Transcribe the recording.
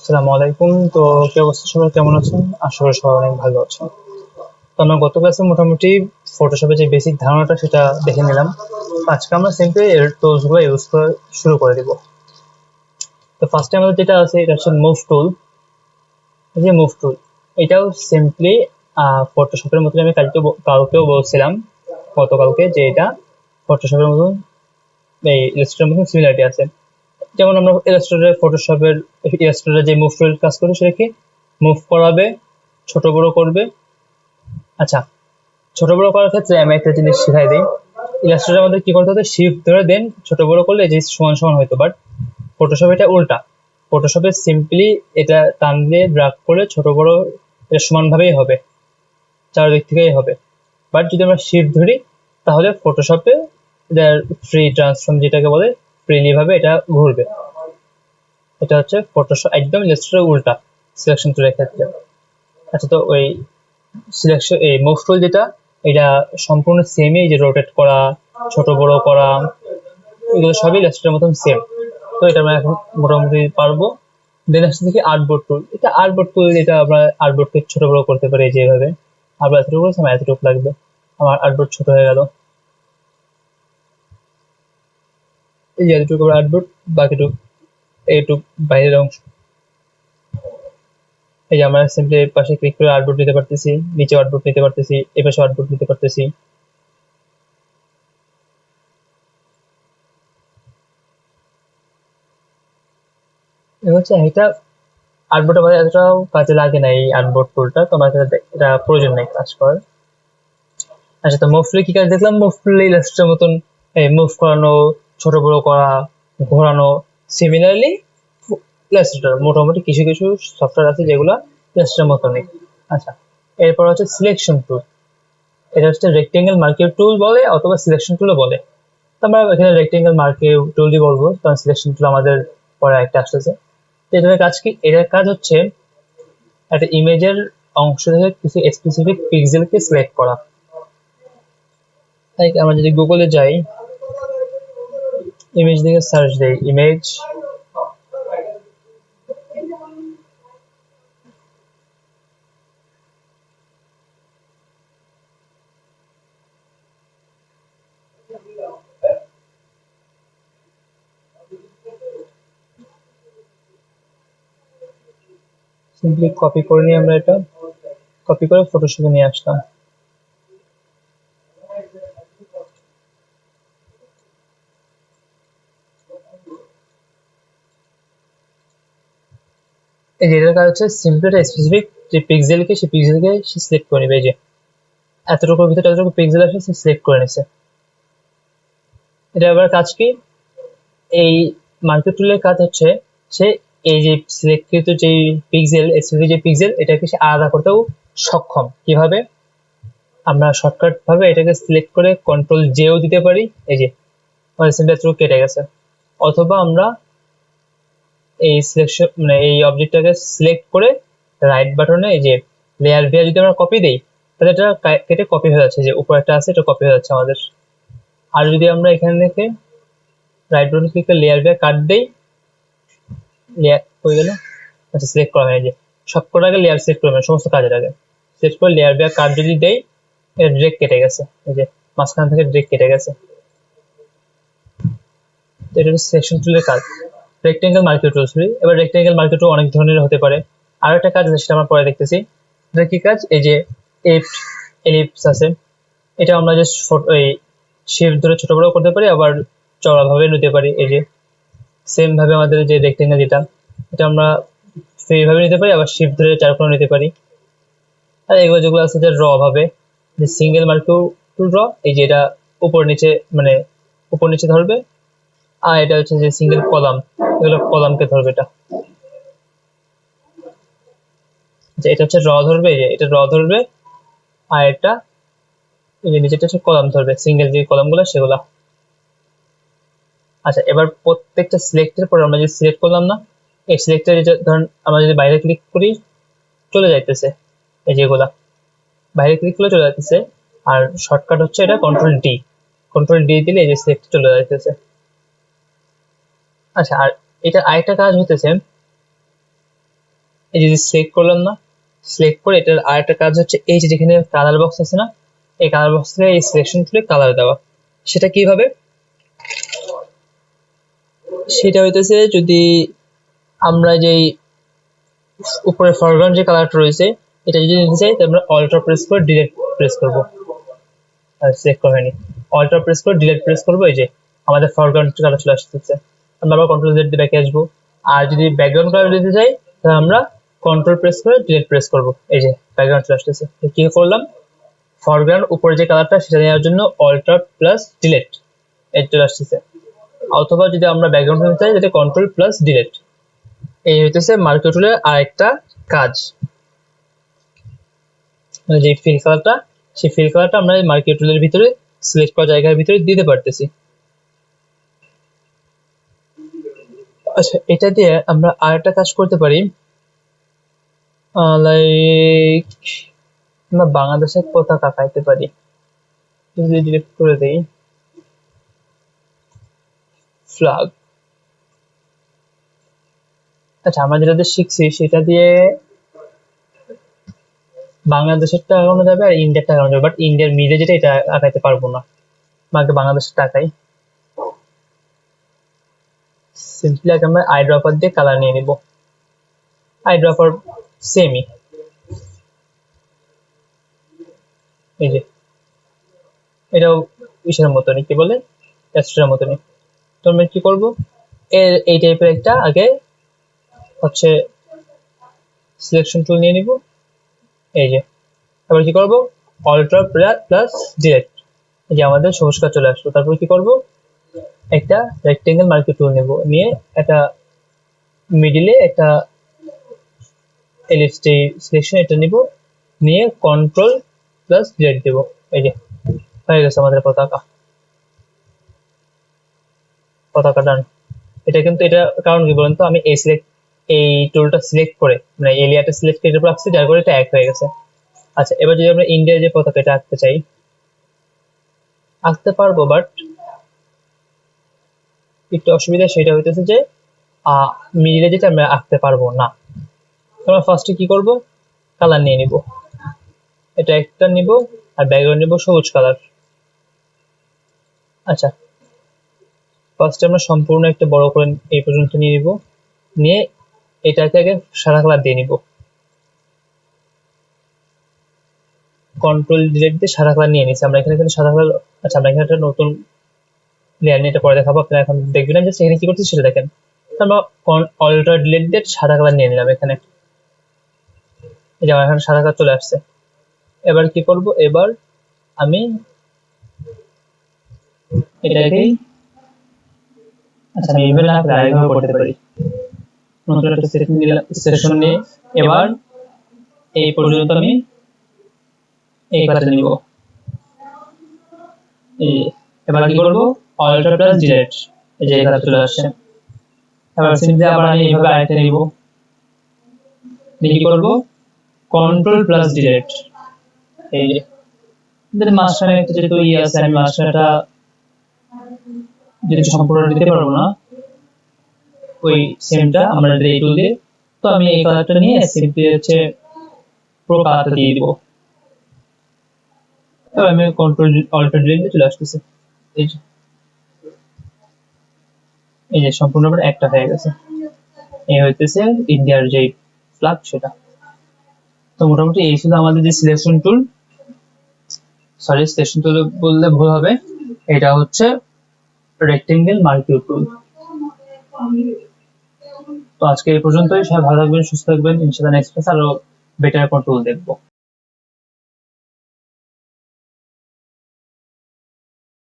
আসসালামু আলাইকুম। তো কি অবস্থা, সবাই কেমন আছেন? আশা করি সবাই অনেক ভালো আছেন। তো আমরা গত ক্লাসে মোটামুটি ফটোশপের যে বেসিক ধারণাটা সেটা দেখে নিলাম। আজকে আমরা সিম্পলি এর টুলস গুলো ইউজ করা শুরু করে দিব। তো ফার্স্টে আমাদের যেটা আছে এটা হচ্ছে মুভ টুল। এই যে মুভ টুল, এটাও সিম্পলি ফটোশপের মতন। আমি কালকেও বলছিলাম, গতকালকে, যে এটা ফটোশপের মতন, এই ইলাস্ট্রেটরের মতন সিমিলারিটি আছে। যেমন আমরা ইলাস্ট্রেটরে যে মুভ টুল কাজ করি সেটা কি, মুভ করাবে, ছোট বড় করবে। আচ্ছা, ছোট বড় করার ক্ষেত্রে আমি একটা জিনিস শিখাই দিই। ইলাস্ট্রেটর আমাদের কি করতে হতো, শিফট ধরে দেন ছোট বড় করলে যে সমান সমান হইতো, বাট ফটোশপ এটা উল্টা। ফটোশপে সিম্পলি এটা টান দিয়ে ড্রাগ করে ছোট বড় এটা সমান ভাবেই হবে, চারদিক থেকেই হবে। বাট যদি আমরা শিফট ধরি তাহলে ফটোশপে এটার ফ্রি ট্রান্সফর্ম যেটাকে বলে, ফ্রিলি ভাবে এটা ঘুরবে। এটা হচ্ছে ফটোশপ একদম ইলাস্ট্রেটর উল্টা সিলেকশন টুলের ক্ষেত্রে। আচ্ছা, তো ওই সিলেকশন এই মুভ টুল যেটা, এটা সম্পূর্ণ সেমই, যে রোটেট করা, ছোট বড় করা, এগুলো সবই ইলাস্ট্রেটরের মতন সেম। তো এটা আমরা এখন মোটামুটি পারবো। দেন আসছে দেখি আর্টবোর্ড টুল। এটা আর্টবোর্ড টুল, যেটা আমরা আর্টবোর্ডকে ছোট বড় করতে পারি যেভাবে। আমরা এতটুকু করেছি, আমার এতটুকু লাগবে, আমার আর্টবোর্ড ছোট হয়ে গেল। এই যে এতটুকু আর্টবোর্ড, বাকিটুকু এইটুকু বাইরের অংশ। এই যে আমরা সিম্পলি এর পাশে ক্লিক করে আর্টবোর্ড নিতে পারতেছি, নিচে আর্টবোর্ড নিতে পারতেছি, এ পাশে আর্টবোর্ড নিতে পারতেছি। হচ্ছে এটা আর্টবোর্ড আমাদের এতটাও কাজে লাগে না, এই আর্টবোর্ড টুলটা তোমার কাছে এটা প্রয়োজন নেই কাজ করার। আচ্ছা, তো মুভ টুলে কি কাজ দেখলাম? মুভ টুলে ইলাস্ট্রেটরের মতন মুভ করানো, ছোট বড় করা, ঘোরানো। সিমিলারলি ইলাস্ট্রেটর মোটামুটি কিছু কিছু সফটওয়্যার আছে যেগুলো ইলাস্ট্রেটরের মতনই। আচ্ছা, এরপর হচ্ছে সিলেকশন টুল। এটা হচ্ছে রেক্টেঙ্গেল মার্কিং টুল বলে, অথবা সিলেকশন টুলও বলে। তো আমরা এখানে রেক্টেঙ্গেল মার্কিং টুলই বলবো, কারণ সিলেকশন টুল আমাদের পরে একটা আসতেছে। এটার কাজ কি? এটার কাজ হচ্ছে একটা ইমেজের অংশ থেকে কিছু স্পেসিফিক পিক্সেলকে সিলেক্ট করা। তাই আমরা যদি গুগলে যাই, ইমেজ দিকে সার্চ দেই, ইমেজ, সিম্পলি কপি করে নিয়ে আমরা এটা কপি করে ফটোশপে নিয়ে আসলাম। এই যে এটার কাজ হচ্ছে সিম্পলি একটা স্পেসিফিক যে পিক্সেলকে, সেই পিক্সেলকে সে সিলেক্ট করে নেবে। এই যে এতটুকুর ভিতরে এতটুকু পিক্সেল আসে, সে সিলেক্ট করে নিছে। এটা আবার কাজ কি, এই মার্কেট টুলের কাজ হচ্ছে সে এই যে সিলেক্টকৃত যে পিক্সেল, স্পেসিফিক যে পিক্সেল, এটাকে সে আলাদা করতেও সক্ষম। কিভাবে? আমরা শর্টকাট ভাবে এটাকে সিলেক্ট করে কন্ট্রোল জেও দিতে পারি। এই যে আমাদের সিম্পলি এতটুকু কেটে গেছে। অথবা আমরা এই সিলেকশন মানে এই অবজেক্টটাকে সিলেক্ট করে রাইট বাটনে এই যে লেয়ার ভিয়া যদি আমরা কপি দেই, তাহলে এটা কেটে কপি হয়ে যাচ্ছে, যে উপরে একটা আছে এটা কপি হয়ে যাচ্ছে আমাদের। আর যদি আমরা এখানে থেকে রাইট বাটন ক্লিক করে লেয়ার ভিয়া কাট দেই, লেয়ার হয়ে গেল। আচ্ছা, সিলেক্ট করা হয়, যে সবকটার আগে লেয়ার সিলেক্ট করবেন, সমস্ত কাজের আগে সিলেক্ট করে লেয়ার ভিয়া কাট যদি দেই, এটা ডিরেক্ট কেটে গেছে। এই যে মাঝখান থেকে ডিরেক্ট কেটে গেছে। এটা হচ্ছে সিলেকশন টুলের কাজ। রেক্টেঙ্গেল মার্কেট টুল, সরি, এবার রেক্টেঙ্গেল মার্কেট টুল অনেক ধরনের হতে পারে। আর একটা কাজ আছে, সেটা আমরা পরে দেখতেছি। এটা কি কাজ? এই যে এলিপস আছে, এটা আমরা জাস্ট এই শিফট ধরে ছোট বড় করতে পারি, আবার চওড়া ভাবে নিতে পারি। এই যে সেম ভাবে আমাদের যে রেক্টেঙ্গেল, যেটা এটা আমরা ফ্রি ভাবে নিতে পারি, আবার শিফট ধরে চারকোনা নিতে পারি। আর এগুলো যেগুলো আছে যে র ভাবে, যে সিঙ্গেল মার্কেট টুল র, এই যে এটা উপর নিচে মানে উপর নিচে ধরবে। আর এটা হচ্ছে যে সিঙ্গেল কলাম, এগুলো কলামকে ধরবে এটা। যে এটা হচ্ছে র ধরবে, এই যে এটা র ধরবে। আর এটা এই যে নিচেটা হচ্ছে কলাম ধরবে, সিঙ্গেল যে কলামগুলো সেগুলা। আচ্ছা, এবার প্রত্যেকটা সিলেক্টের পর আমরা যে সিলেক্ট করলাম না, এই সিলেক্টের ধরুন আমরা যদি বাইরে ক্লিক করি, চলে যাইতেছে এই যেগুলা, বাইরে ক্লিক করলে চলে যাইতেছে। আর শর্টকাট হচ্ছে এটা কন্ট্রোল ডি, কন্ট্রোল ডি দিলে এই যে সিলেক্ট চলে যাইতেছে। আচ্ছা, আর এটা আরেকটা কাজ হইতেছে, এই যে সিলেক্ট করলাম না, সিলেক্ট করে এটার আরেকটা কাজ হচ্ছে এই যে যেখানে কালার বক্স আছে না, এই কালার বক্স থেকে এই সিলেকশন টুলে কালার দেওয়া। সেটা কিভাবে? সেটা হইতেছে যদি আমরা যেই উপরে ফরগ্রাউন্ড যে কালারটা রয়েছে এটা যদি নিতে চাই তাহলে আমরা অল্টার প্রেস করে ডিলিট প্রেস করব। আর সিলেক্ট করে হয়নি, অল্টার প্রেস করে ডিলিট প্রেস করব, এই যে আমাদের ফরগ্রাউন্ড কালার চলে আসতেছে। আমরা আবার কন্ট্রোল জেড দিয়ে ব্যাকে আসবো। আর যদি ব্যাকগ্রাউন্ড কালার দিতে চাই তাহলে আমরা কন্ট্রোল প্রেস করে ডিলিট প্রেস করব, এই যে ব্যাকগ্রাউন্ড চলে আসতেছে। কি করলাম, ফরগ্রাউন্ড উপরে যে কালারটা সেটা নেওয়ার জন্য অল্টার প্লাস ডিলিট এই চলে আসতেছে। অথবা যদি আমরা ব্যাকগ্রাউন্ড নিতে চাই তাহলে কন্ট্রোল প্লাস ডিলিট। এই হইতেছে মার্কার টুলের আরেকটা কাজ, মানে যে ফিল কালারটা, সেই ফিল কালারটা আমরা মার্কার টুলের ভিতরে সিলেক্ট করা জায়গার ভিতরে দিতে পারতেছি। আচ্ছা, এটা দিয়ে আমরা আরেকটা কাজ করতে পারি, লাইক আমরা বাংলাদেশের পতাকা আঁকাইতে পারি। যদি ডিলিট করে দেই ফ্ল্যাগ। আচ্ছা, আমরা যেটা শিখছি সেটা দিয়ে বাংলাদেশেরটা আঁকানো যাবে আর ইন্ডিয়ারটা আঁকানো যাবে, বাট ইন্ডিয়ার মিলে যেটা এটা আঁকাইতে পারবো না। আমাকে বাংলাদেশেরটা আঁকাই। সিম্পলি আগে আমরা আই ড্রপার দিয়ে কালার নিয়ে নিব। আই ড্রপার সেমই, এই যে এটাও ইসের মতনই, কি বলে অ্যাস্ট্রার মতনই। তো আমরা কি করবো, এই টাইপের একটা আগে হচ্ছে সিলেকশন টুল নিয়ে নিব। এই যে এবার কি করব, অল্টার প্লাস ডিলিট, এই যে আমাদের সবুজ কাজ চলে আসলো। তারপর কি করব, একটা রেক্টেঙ্গেল মার্কার টুল নেব, নিয়ে একটা মিডিলে একটা এলিপস সিলেকশন এটা নিব, নিয়ে কন্ট্রোল প্লাস ডিলিট দেব। এই যে হয়ে গেছে আমাদের পতাকা। পতাকা ডান। এটা কিন্তু এটা কারণ কি বলুন তো, আমি এই টুলটা সিলেক্ট করে মানে এরিয়াটা সিলেক্ট করে রাখছি, যার করে এটা এক হয়ে গেছে। আচ্ছা, এবার যদি আমরা ইন্ডিয়ার যে পতাকা এটা আঁকতে চাই, আঁকতে পারবো, বাট একটু অসুবিধা সেটা হইতেছে যে মিডিলে যেটা আমরা আঁকতে পারবো না। আমরা ফার্স্টে কি করব, কালার নিয়ে নিব, এটা একটা নিব আর ব্যাকগ্রাউন্ড নিব সবুজ কালার। আচ্ছা, ফার্স্টে আমরা সম্পূর্ণ একটা বড় করে এই পর্যন্ত নিয়ে নিব, নিয়ে এটাকে আগে সাদা কালার দিয়ে নিব, কন্ট্রোল ডিলিট দিয়ে সাদা কালার নিয়ে নিছি আমরা এখানে কিন্তু সাদা কালার। আচ্ছা, আমরা এখানে একটা নতুন লেয়ার নিয়ে এটা পরে দেখাবো, আপনারা এখন দেখবেন যে সেখানে কি করছি সেটা দেখেন। আমরা অল্টার ডিলিট দিয়ে সাদা কালার নিয়ে নিলাম এখানে, এই যে আমার এখানে সাদা কালার চলে আসছে। এবার কি করব, এবার আমি এটাকেই, আচ্ছা আমি এইভাবে না করে আরেকভাবে করতে পারি। নতুন একটা সেকশন নিয়ে এবার এই পর্যন্ত আমি এই কালারটা নিব। এবার কি করব, অল্টার প্লাস ডিলিট, এই যে কালার চলে আসছে। এবার সিম্পলি আবার আমি এইভাবে আরেকটা নিব, কি করব, কন্ট্রোল প্লাস ডিলিট। এই যে মাঝখানে একটা যেহেতু আছে, আমি মাঝখানেটা যেহেতু সম্পূর্ণ দিতে পারবো না, ওই সেমটা আমরা এই টুল দিয়ে, তো আমি এই কালারটা নিয়ে সিম্পলি হচ্ছে পুরো কালারটা দিয়ে দিব। তবে আমি কন্ট্রোল অল্টার ডিলিট চলে আসতেছে, এই যে সম্পূর্ণ একটা হয়ে গেছে। এই হইতেছে ইন্ডিয়ার যে ফ্ল্যাগ সেটা। তো মোটামুটি এই ছিল আমাদের যে selection tool, sorry selection tool বললে ভুল হবে, এটা হচ্ছে রেক্টেঙ্গেল মার্কিউ টুল। তো আজকে এই পর্যন্তই, সবাই ভালো থাকবেন, সুস্থ থাকবেন, ইনশাআল্লাহ নেক্সট ক্লাসে আরো বেটার কোন টুল দেখবো।